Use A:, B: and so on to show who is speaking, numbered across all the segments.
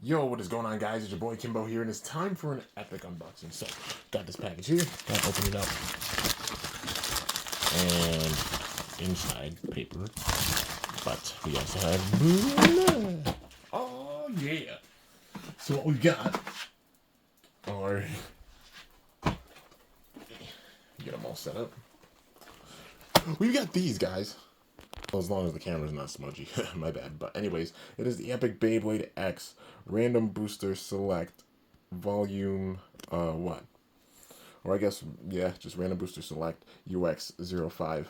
A: Yo, what is going on, guys? It's your boy Kimbo here, and it's time for an epic unboxing. So, got this package here. Gotta open it up. And inside paper. But we also have... Oh, yeah. So what we got are... Get them all set up. We've got these, guys. Well, as long as the camera's not smudgy. My bad. But anyways, it is the Epic Beyblade X Random Booster Select Volume, what? Or I guess, yeah, just Random Booster Select UX05.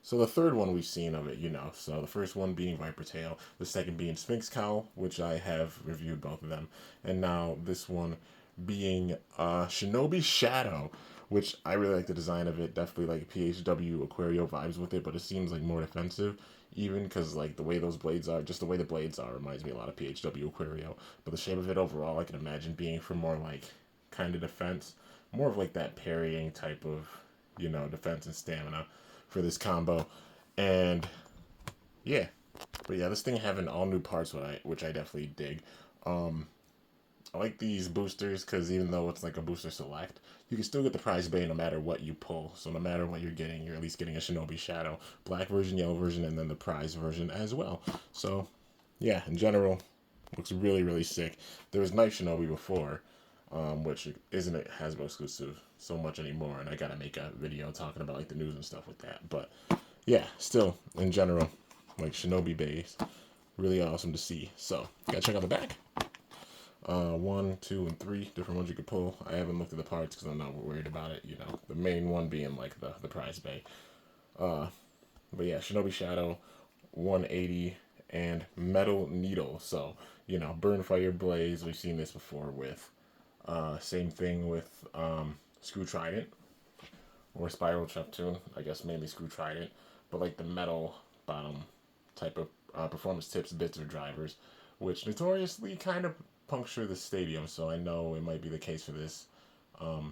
A: So the third one we've seen of it, you know. So the first one being Viper Tail, the second being Sphinx Cowl, which I have reviewed both of them. And now this one being Shinobishadow, which I really like the design of it. Definitely like PHW AQUARIO vibes with it, but it seems like more defensive, even because like the way those blades are, just the way the blades are, reminds me a lot of PHW AQUARIO. But the shape of it overall, I can imagine being for more like kind of defense, more of like that parrying type of, you know, defense and stamina for this combo. And yeah, but yeah, this thing having all new parts, which I definitely dig. I like these boosters because even though it's like a booster select, you can still get the prize bay no matter what you pull. So no matter what you're getting, you're at least getting a Shinobishadow, black version, yellow version, and then the prize version as well. So yeah, in general, looks really, really sick. There was Knife Shinobi before, which isn't a Hasbro exclusive so much anymore, and I gotta make a video talking about like the news and stuff with that. But yeah, still, in general, like Shinobi bays, really awesome to see. So gotta check out the back. 1, 2, and 3 different ones you could pull. I haven't looked at the parts because I'm not worried about it, you know. The main one being like the prize bay. But yeah, Shinobishadow, 180, and Metal Needle. So, you know, Burn Fire Blaze, we've seen this before with. Same thing with Screw Trident, or Spiral Cheptune, I guess mainly Screw Trident. But like the metal bottom type of performance tips, bits, or drivers, which notoriously kind of puncture the stadium, so I know it might be the case for this. So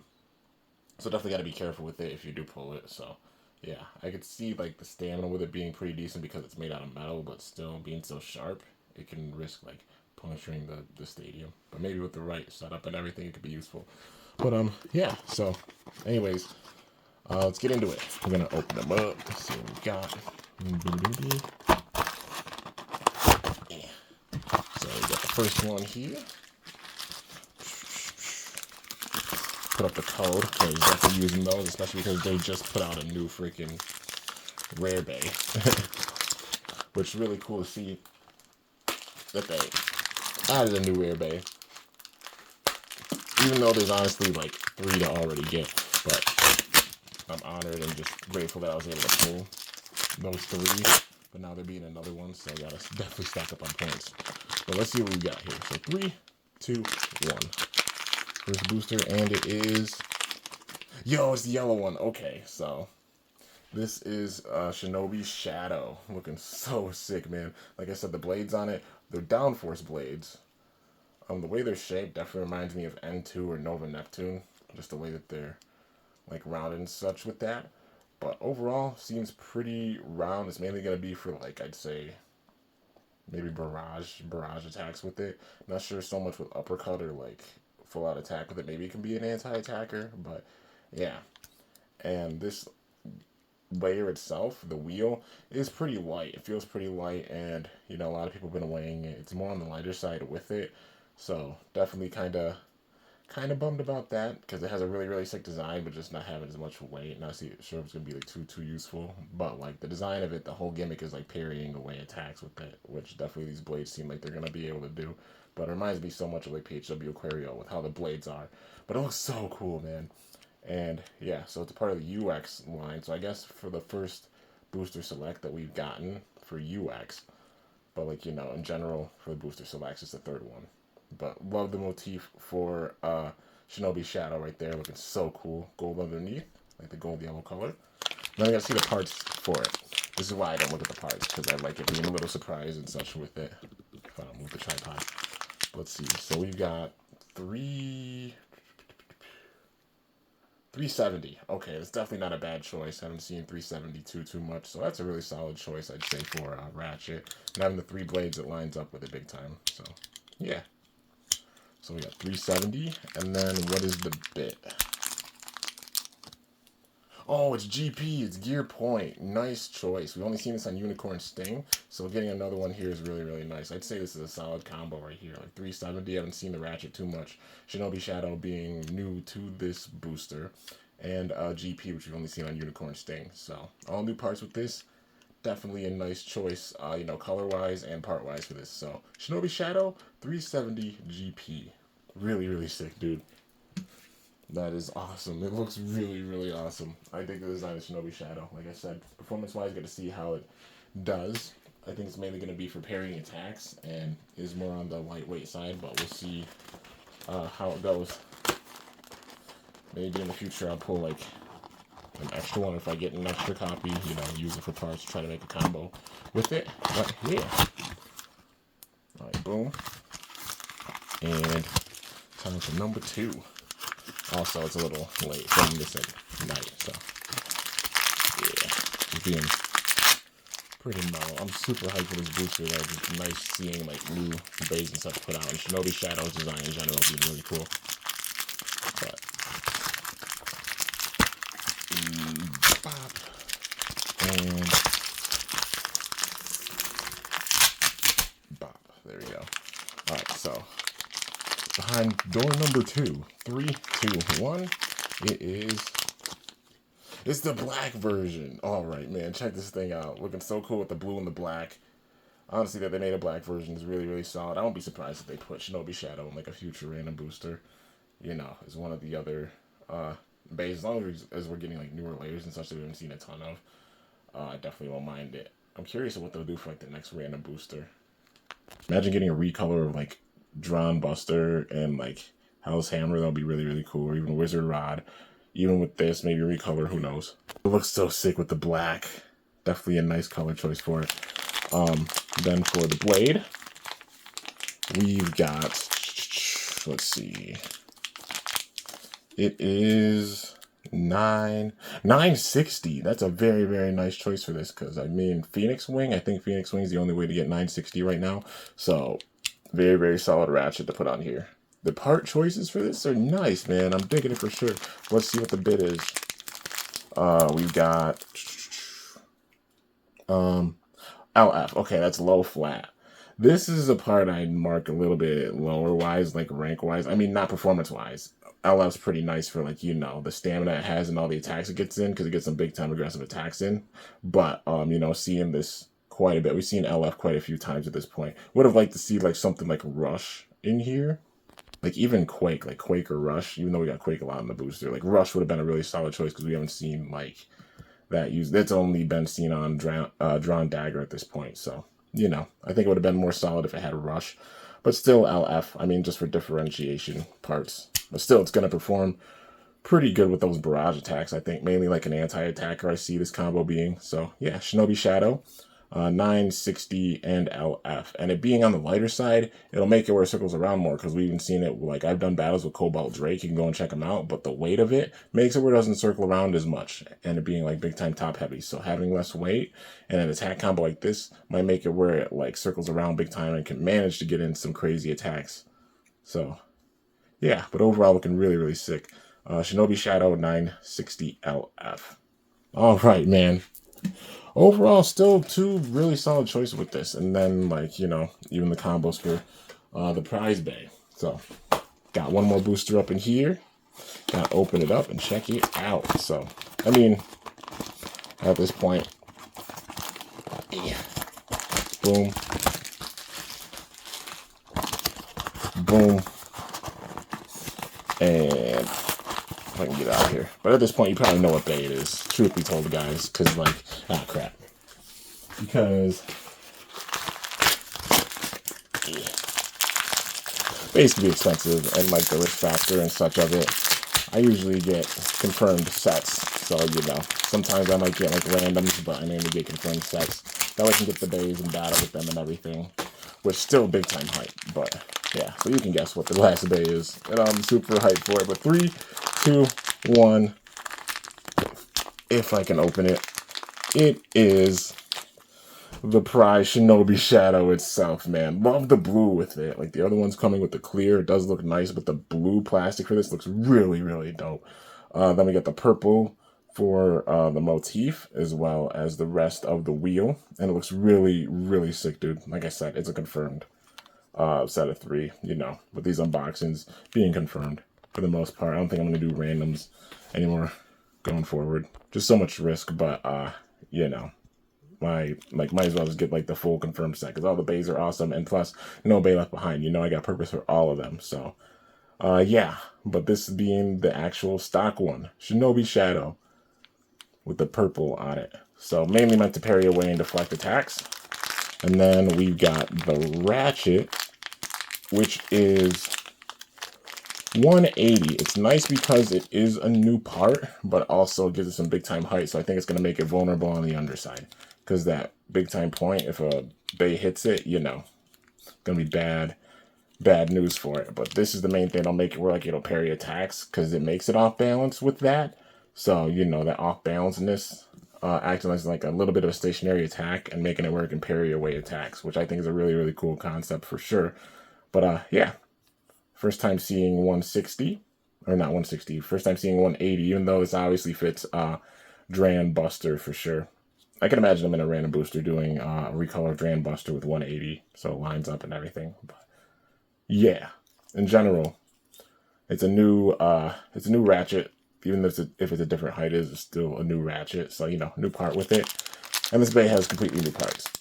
A: definitely got to be careful with it if you do pull it. So yeah, I could see like the stamina with it being pretty decent because it's made out of metal, but still being so sharp, it can risk like puncturing the stadium. But maybe with the right setup and everything, it could be useful. But yeah. So, anyways, let's get into it. We're gonna open them up. Let's see what we got. Yeah. So we got the first one here. Put up the code, because definitely using those, especially because they just put out a new freaking rare bay. Which is really cool to see that they added a new rare bay. Even though there's honestly like 3 to already get, but I'm honored and just grateful that I was able to pull those 3. But now there being another one, so I gotta definitely stack up on points. But let's see what we got here. So 3, 2, 1. First booster, and it is... Yo, it's the yellow one. Okay, so... This is Shinobishadow. Looking so sick, man. Like I said, the blades on it, they're downforce blades. The way they're shaped definitely reminds me of N2 or Nova Neptune. Just the way that they're, like, rounded and such with that. But overall, seems pretty round. It's mainly going to be for, like, I'd say... maybe barrage attacks with it. Not sure so much with uppercut or, like... full out attack with it. Maybe it can be an anti-attacker, but yeah. And this layer itself, the wheel, is pretty light. It feels pretty light, and you know, a lot of people have been weighing it. It's more on the lighter side with it, so definitely kind of bummed about that because it has a really, really sick design, but just not having as much weight. Not sure if it's gonna be like too useful, but like the design of it, the whole gimmick is like parrying away attacks with it, which definitely these blades seem like they're gonna be able to do. But it reminds me so much of like PHW AQUARIO with how the blades are. But it looks so cool, man. And yeah, so it's a part of the UX line. So I guess for the first booster select that we've gotten for UX, but like, you know, in general for the booster selects, it's the third one. But love the motif for Shinobishadow right there, looking so cool. Gold underneath, like the gold yellow color. Then I gotta see the parts for it. This is why I don't look at the parts, because I like it being a little surprised and such with it. If I don't move the tripod. Let's see. So we've got 370. Okay, it's definitely not a bad choice. I haven't seen 372 too much, so that's a really solid choice, I'd say, for Ratchet. And having the 3 blades, it lines up with it big time. So yeah. So we got 370, and then what is the bit? Oh, it's GP, it's Gear Point. Nice choice. We've only seen this on Unicorn Sting, so getting another one here is really, really nice. I'd say this is a solid combo right here. Like 370, I haven't seen the Ratchet too much. Shinobishadow being new to this booster, and GP, which we've only seen on Unicorn Sting. So all new parts with this. Definitely a nice choice, you know, color-wise and part-wise for this. So Shinobishadow, 370 GP. Really, really sick, dude. That is awesome. It looks really, really awesome. I think the design of Shinobishadow, like I said, performance-wise, got to see how it does. I think it's mainly going to be for parrying attacks and is more on the lightweight side, but we'll see how it goes. Maybe in the future I'll pull like an extra one if I get an extra copy, you know, use it for parts, try to make a combo with it. But yeah. Alright, boom. And time for number 2. Also, it's a little late filming this at night, so yeah, it's being pretty mellow. I'm super hyped for this booster. Like, it's nice seeing like new bays and stuff put out, and Shinobishadow's design in general being really cool. But bop and bop. There we go. All right, so. Behind door number 2, 3, 2, 1, it's the black version. All right, man, check this thing out. Looking so cool with the blue and the black. Honestly, that they made a black version is really, really solid. I won't be surprised if they put Shinobishadow in like a future random booster. You know, as one of the other bays. As long as we're getting like newer layers and such that we haven't seen a ton of, I definitely won't mind it. I'm curious of what they'll do for like the next random booster. Imagine getting a recolor of like Drawn Buster and like Hell's Hammer. That'll be really, really cool. Or even Wizard Rod. Even with this, maybe recolor, who knows. It looks so sick with the black. Definitely a nice color choice for it. Then for the blade, we've got, let's see, it is 960. That's a very, very nice choice for this, because I mean Phoenix Wing, I think Phoenix Wing is the only way to get 960 right now. So very, very solid ratchet to put on here. The part choices for this are nice, man. I'm digging it for sure. Let's see what the bid is. We've got LF. Okay, that's low flat. This is a part I'd mark a little bit lower wise, like rank wise. I mean, not performance wise. LF's pretty nice for, like, you know, the stamina it has and all the attacks it gets in, because it gets some big time aggressive attacks in. But you know, seeing this quite a bit. We've seen LF quite a few times at this point. Would have liked to see like something like Rush in here. Like even Quake, like Quake or Rush, even though we got Quake a lot in the booster. Like Rush would have been a really solid choice, because we haven't seen like that used. That's only been seen on Drawn Dagger at this point. So, you know, I think it would have been more solid if it had a Rush. But still LF, I mean, just for differentiation parts. But still, it's going to perform pretty good with those barrage attacks, I think. Mainly like an anti-attacker I see this combo being. So yeah, Shinobishadow. 960 and LF, and it being on the lighter side, it'll make it where it circles around more, because we've even seen it, like I've done battles with Cobalt Drake, you can go and check them out, but the weight of it makes it where it doesn't circle around as much, and it being like big time top heavy. So having less weight and an attack combo like this might make it where it like circles around big time and can manage to get in some crazy attacks. So yeah, but overall looking really, really sick. Shinobishadow 960 LF. All right, man. Overall, still 2 really solid choices with this. And then, like, you know, even the combos for the prize bay. So, got one more booster up in here. Gotta open it up and check it out. So, I mean, at this point, yeah. Boom. Boom. And if I can get out of here. But at this point, you probably know what bay it is. Truth be told, guys. Because, like, crap. Because basically expensive, and like the risk factor and such of it, I usually get confirmed sets. So, you know, sometimes I might get like randoms, but I mainly get confirmed sets. That way I can get the bays and battle with them and everything, which still big time hype. But yeah, so you can guess what the last bay is, and I'm super hyped for it. But 3, 2, 1, if I can open it, it is the prize Shinobishadow itself, man. Love the blue with it. Like the other one's coming with the clear. It does look nice, but the blue plastic for this looks really, really dope. Then we got the purple for the motif, as well as the rest of the wheel. And it looks really, really sick, dude. Like I said, it's a confirmed set of 3, you know, with these unboxings being confirmed for the most part. I don't think I'm going to do randoms anymore going forward. Just so much risk, but, you know. Might as well just get like the full confirmed set because all the bays are awesome, and plus no bay left behind. You know, I got purpose for all of them. So yeah, but this being the actual stock one, Shinobishadow with the purple on it. So mainly meant to parry away and deflect attacks. And then we've got the ratchet, which is 180. It's nice because it is a new part, but also gives it some big time height. So I think it's going to make it vulnerable on the underside. Because that big time point, if a bay hits it, you know, it's going to be bad news for it. But this is the main thing. It'll make it where like it'll parry attacks because it makes it off balance with that. So, you know, that off balanceness acting as like a little bit of a stationary attack and making it where it can parry away attacks, which I think is a really, really cool concept for sure. But yeah, first time seeing 160, or not 160, first time seeing 180, even though this obviously fits Dran Buster for sure. I can imagine them in a random booster doing a recolor Dran Buster with 180, so it lines up and everything. But yeah, in general, it's a new ratchet. Even if it's a different height, it's still a new ratchet. So you know, new part with it, and this bay has completely new parts.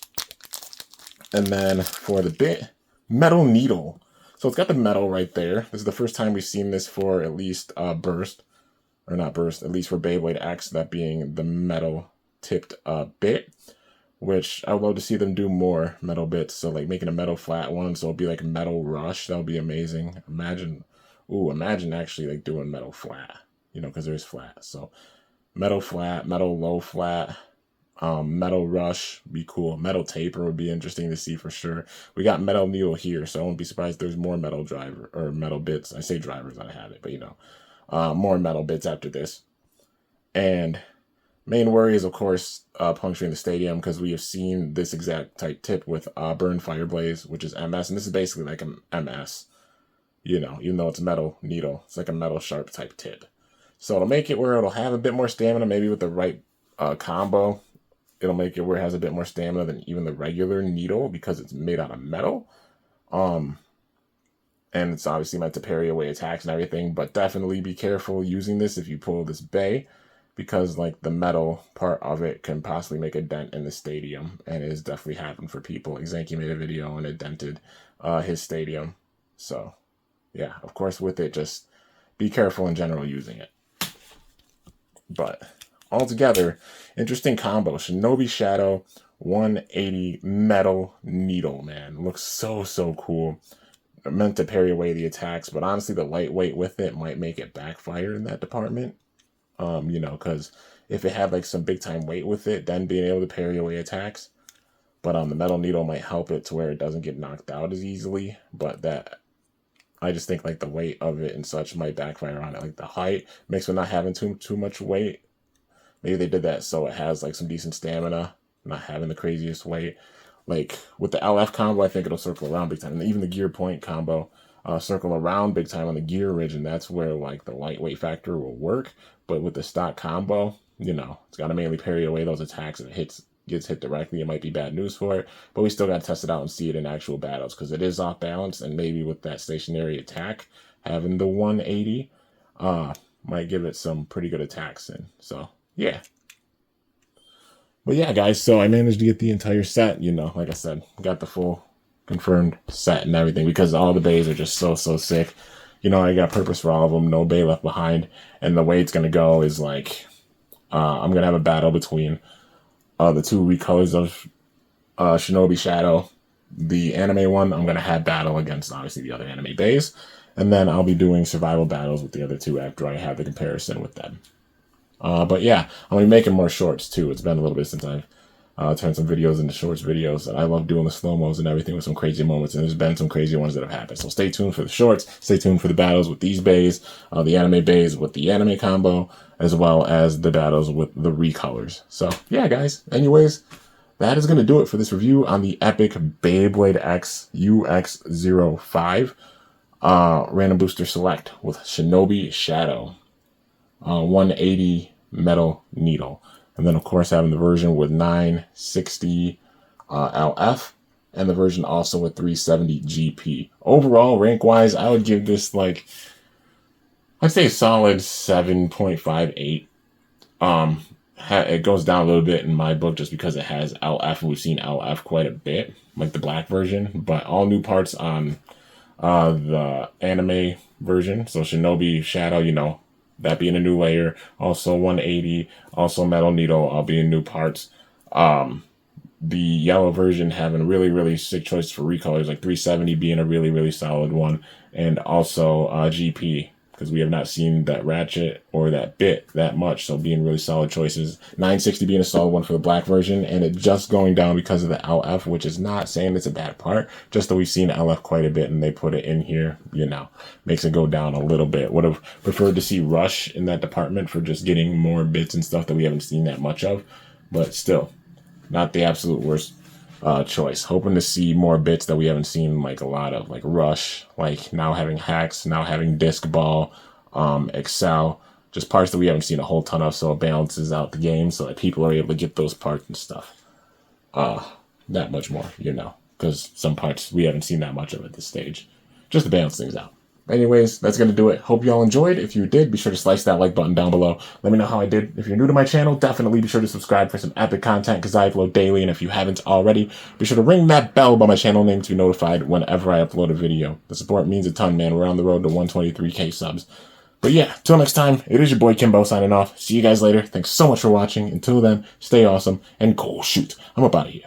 A: And then for the bit, metal needle. So it's got the metal right there. This is the first time we've seen this for at least burst, or not burst, at least for Beyblade X, that being the metal tipped bit, which I would love to see them do more metal bits. So like making a metal flat one, so it'll be like metal rush. That would be amazing. Imagine actually like doing metal flat, you know, because there's flat. So metal flat, metal low flat, metal rush be cool. Metal taper would be interesting to see for sure. We got metal needle here, so I won't be surprised if there's more metal driver or metal bits. I say drivers, I have it, but you know, more metal bits after this. And main worry is, of course, puncturing the stadium, because we have seen this exact type tip with Burn Fireblaze, which is MS, and this is basically like an MS, you know, even though it's metal needle. It's like a metal sharp type tip. So it'll make it where it'll have a bit more stamina, maybe with the right combo. It'll make it where it has a bit more stamina than even the regular needle, because it's made out of metal. And it's obviously meant to parry away attacks and everything, but definitely be careful using this if you pull this bay, because like the metal part of it can possibly make a dent in the stadium, and it has definitely happened for people. Like Zanky made a video and it dented his stadium. So yeah, of course with it, just be careful in general using it. But altogether, interesting combo. Shinobishadow 180 metal needle, man. Looks so cool. Meant to parry away the attacks, but honestly the lightweight with it might make it backfire in that department. You know, because if it had like some big time weight with it, then being able to parry away attacks. But the metal needle might help it to where it doesn't get knocked out as easily. But that, I just think like the weight of it and such might backfire on it. Like the height mixed with not having too much weight. Maybe they did that so it has like some decent stamina, not having the craziest weight. Like with the LF combo, I think it'll circle around big time. And even the gear point combo, circle around big time on the gear ridge, and that's where like the lightweight factor will work. But with the stock combo, you know, it's got to mainly parry away those attacks. If it gets hit directly, it might be bad news for it. But we still got to test it out and see it in actual battles, because it is off balance, and maybe with that stationary attack, having the 180 might give it some pretty good attacks in. So yeah. But yeah, guys, so I managed to get the entire set, you know, like I said, got the full confirmed set and everything, because all the bays are just so sick. You know, I got purpose for all of them, no bay left behind. And the way it's going to go is like, I'm going to have a battle between the two recolors of Shinobishadow. The anime one, I'm going to have battle against, obviously, the other anime bays. And then I'll be doing survival battles with the other two after I have the comparison with them. But yeah, I'm going to be making more shorts, too. It's been a little bit since I've turned some videos into shorts videos, and I love doing the slow-mos and everything with some crazy moments, and there's been some crazy ones that have happened. So stay tuned for the shorts, stay tuned for the battles with these bays, the anime bays with the anime combo, as well as the battles with the recolors. So yeah, guys, anyways, that is going to do it for this review on the Epic Beyblade X UX05 Random Booster Select with Shinobishadow 180 metal needle. And then, of course, having the version with 960 LF and the version also with 370 GP. Overall, rank-wise, I would give this, like, I'd say a solid 7.58. It goes down a little bit in my book just because it has LF, and we've seen LF quite a bit, like the black version. But all new parts on the anime version. So Shinobishadow, you know, that being a new layer. Also 180, also metal needle, all being new parts. The yellow version having really, really sick choices for recolors, like 370 being a really, really solid one. And also GP, because we have not seen that ratchet or that bit that much, so being really solid choices. 960 being a solid one for the black version, and it just going down because of the LF, which is not saying it's a bad part, just that we've seen LF quite a bit and they put it in here, you know, makes it go down a little bit. Would have preferred to see Rush in that department for just getting more bits and stuff that we haven't seen that much of, but still, not the absolute worst choice. Hoping to see more bits that we haven't seen like a lot of, like Rush, like now having Hacks, now having Disc Ball, Excel, just parts that we haven't seen a whole ton of, so it balances out the game so that people are able to get those parts and stuff. That much more, you know, because some parts we haven't seen that much of at this stage, just to balance things out. Anyways, that's going to do it. Hope you all enjoyed. If you did, be sure to slice that like button down below. Let me know how I did. If you're new to my channel, definitely be sure to subscribe for some epic content because I upload daily. And if you haven't already, be sure to ring that bell by my channel name to be notified whenever I upload a video. The support means a ton, man. We're on the road to 123K subs. But yeah, till next time, it is your boy Kimbo signing off. See you guys later. Thanks so much for watching. Until then, stay awesome and go shoot. I'm up out of here.